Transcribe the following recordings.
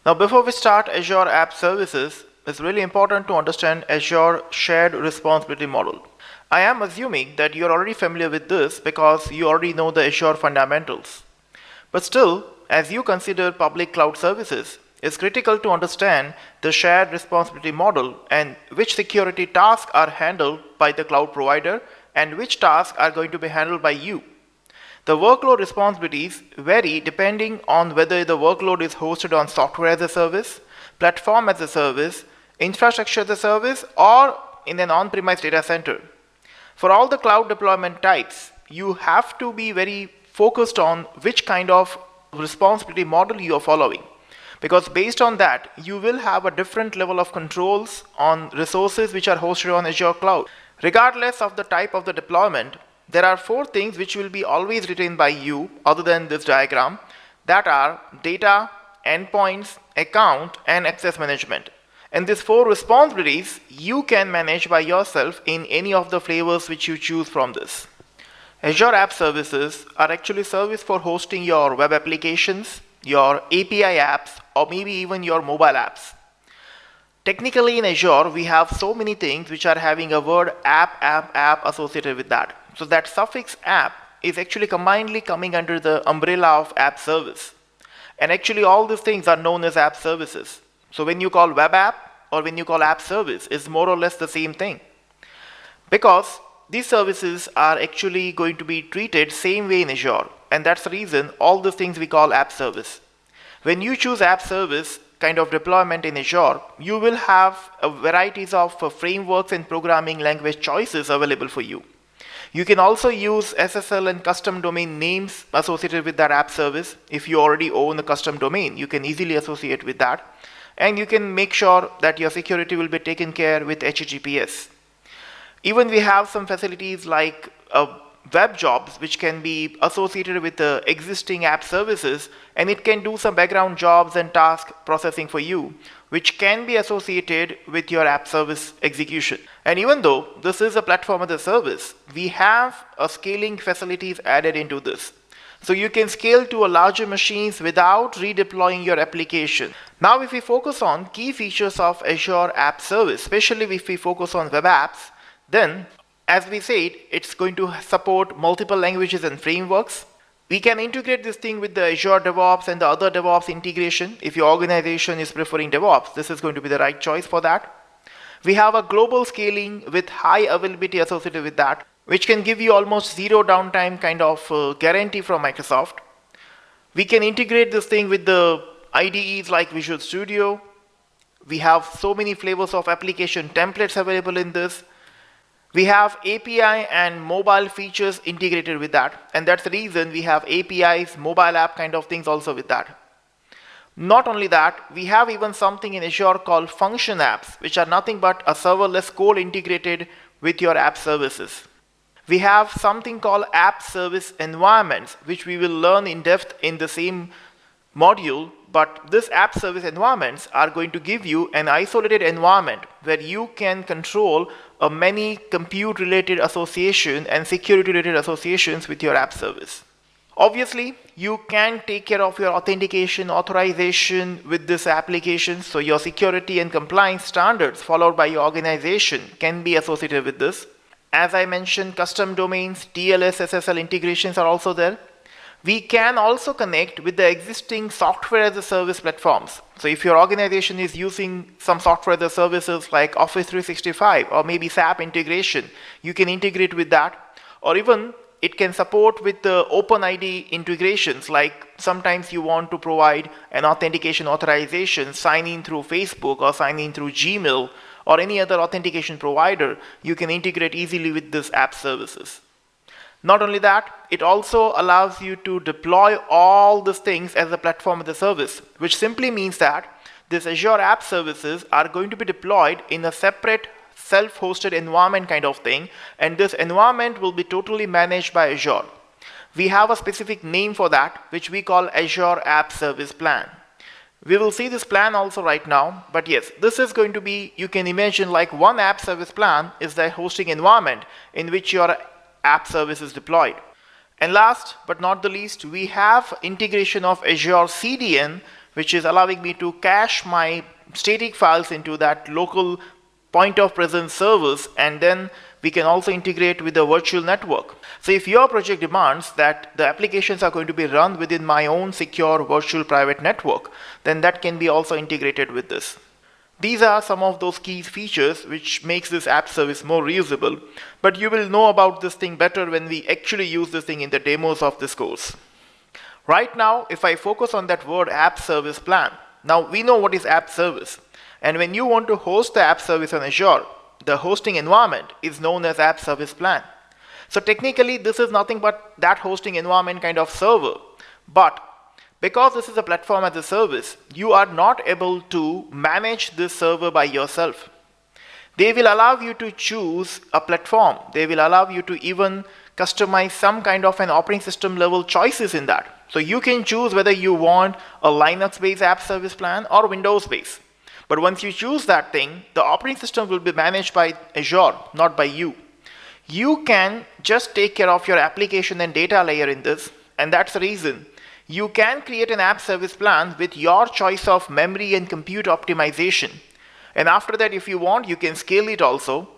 Now, before we start Azure App Services, it's really important to understand Azure Shared Responsibility Model. I am assuming that you're already familiar with this because you already know the Azure fundamentals. But still, as you consider public cloud services, it's critical to understand the shared responsibility model and which security tasks are handled by the cloud provider and which tasks are going to be handled by you. The workload responsibilities vary depending on whether the workload is hosted on software as a service, platform as a service, infrastructure as a service, or in an on-premise data center. For all the cloud deployment types, you have to be very focused on which kind of responsibility model you are following. Because based on that, you will have a different level of controls on resources which are hosted on Azure Cloud. Regardless of the type of the deployment, there are 4 things which will be always written by you other than this diagram, that are data, endpoints, account, and access management. And these 4 responsibilities you can manage by yourself in any of the flavors which you choose from this. Azure App Services are actually service for hosting your web applications, your API apps, or maybe even your mobile apps. Technically in Azure, we have so many things which are having a word app associated with that. So that suffix app is actually combinedly coming under the umbrella of app service. And actually all these things are known as app services. So when you call web app or when you call app service, it's more or less the same thing. Because these services are actually going to be treated same way in Azure. And that's the reason all these things we call app service. When you choose app service kind of deployment in Azure, you will have varieties of frameworks and programming language choices available for you. You can also use SSL and custom domain names associated with that app service. If you already own a custom domain, you can easily associate with that. And you can make sure that your security will be taken care with HTTPS. Even we have some facilities like web jobs which can be associated with the existing app services, and it can do some background jobs and task processing for you, which can be associated with your app service execution. And even though this is a platform as a service, we have a scaling facilities added into this. So you can scale to a larger machines without redeploying your application. Now if we focus on key features of Azure App Service, especially if we focus on web apps, then as we said, it's going to support multiple languages and frameworks. We can integrate this thing with the Azure DevOps and the other DevOps integration. If your organization is preferring DevOps, this is going to be the right choice for that. We have a global scaling with high availability associated with that, which can give you almost zero downtime kind of guarantee from Microsoft. We can integrate this thing with the IDEs like Visual Studio. We have so many flavors of application templates available in this. We have API and mobile features integrated with that, and that's the reason we have APIs, mobile app kind of things also with that. Not only that, we have even something in Azure called function apps, which are nothing but a serverless code integrated with your app services. We have something called app service environments, which we will learn in depth in the same module, but this app service environments are going to give you an isolated environment where you can control many compute related association and security related associations with your app service. Obviously, you can take care of your authentication, authorization with this application, so your security and compliance standards followed by your organization can be associated with this. As I mentioned, custom domains, TLS, SSL integrations are also there. We can also connect with the existing software as a service platforms. So if your organization is using some software as a services like Office 365 or maybe SAP integration, you can integrate with that. Or even it can support with the OpenID integrations, like sometimes you want to provide an authentication authorization, sign in through Facebook or sign in through Gmail or any other authentication provider. You can integrate easily with this app services. Not only that, it also allows you to deploy all these things as a platform as a service, which simply means that this Azure App Services are going to be deployed in a separate self-hosted environment kind of thing, and this environment will be totally managed by Azure. We have a specific name for that, which we call Azure App Service Plan. We will see this plan also right now, but yes, this is going to be, you can imagine like one app service plan is the hosting environment in which your app service is deployed. And last but not the least, we have integration of Azure CDN which is allowing me to cache my static files into that local point of presence servers, and then we can also integrate with the virtual network. So if your project demands that the applications are going to be run within my own secure virtual private network, then that can be also integrated with this. These are some of those key features which makes this app service more reusable, but you will know about this thing better when we actually use this thing in the demos of this course. Right now, if I focus on that word app service plan, now we know what is app service. And when you want to host the app service on Azure, the hosting environment is known as app service plan. So technically, this is nothing but that hosting environment kind of server. But because this is a platform as a service, you are not able to manage this server by yourself. They will allow you to choose a platform. They will allow you to even customize some kind of an operating system level choices in that. So you can choose whether you want a Linux-based app service plan or Windows-based. But once you choose that thing, the operating system will be managed by Azure, not by you. You can just take care of your application and data layer in this, and that's the reason. You can create an app service plan with your choice of memory and compute optimization. And after that, if you want, you can scale it also.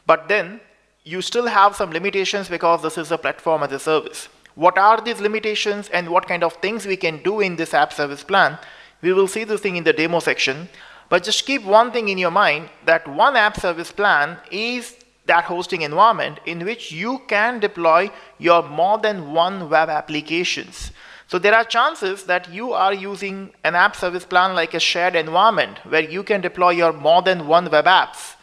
But then you still have some limitations because this is a platform as a service. What are these limitations and what kind of things we can do in this app service plan? We will see this thing in the demo section. But just keep one thing in your mind, that one app service plan is that hosting environment in which you can deploy your more than one web applications. So there are chances that you are using an app service plan like a shared environment where you can deploy your more than one web apps.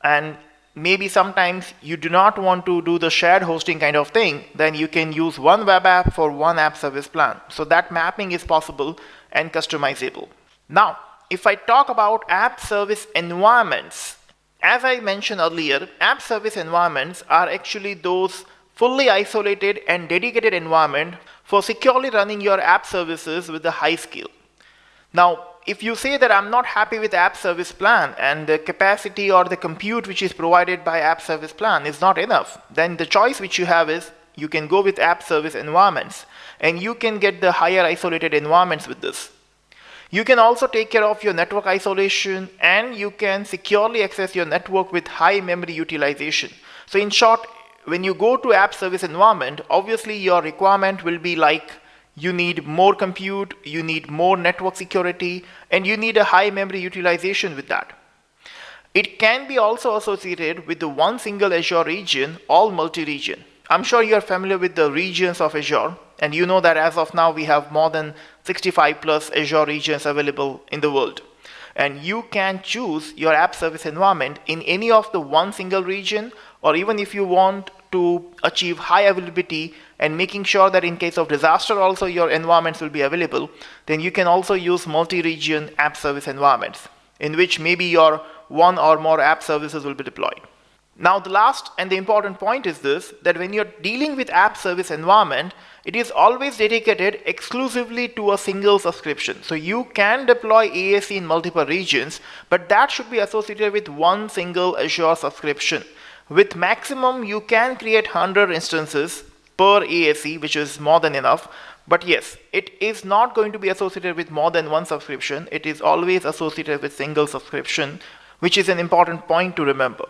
And maybe sometimes you do not want to do the shared hosting kind of thing, then you can use one web app for one app service plan. So that mapping is possible and customizable. Now, if I talk about app service environments, as I mentioned earlier, app service environments are actually those fully isolated and dedicated environment for securely running your app services with a high scale. Now, if you say that I'm not happy with app service plan and the capacity or the compute which is provided by app service plan is not enough, then the choice which you have is you can go with app service environments and you can get the higher isolated environments with this. You can also take care of your network isolation and you can securely access your network with high memory utilization. So in short, when you go to app service environment, obviously your requirement will be like you need more compute, you need more network security, and you need a high memory utilization with that. It can be also associated with the one single Azure region or multi-region. I'm sure you're familiar with the regions of Azure, and you know that as of now we have more than 65 plus Azure regions available in the world. And you can choose your app service environment in any of the one single region, or even if you want to achieve high availability and making sure that in case of disaster also your environments will be available, then you can also use multi-region app service environments in which maybe your one or more app services will be deployed. Now the last and the important point is this, that when you're dealing with app service environment, it is always dedicated exclusively to a single subscription. So you can deploy AAC in multiple regions, but that should be associated with one single Azure subscription. With maximum, you can create 100 instances per AAC, which is more than enough. But yes, it is not going to be associated with more than one subscription. It is always associated with single subscription, which is an important point to remember.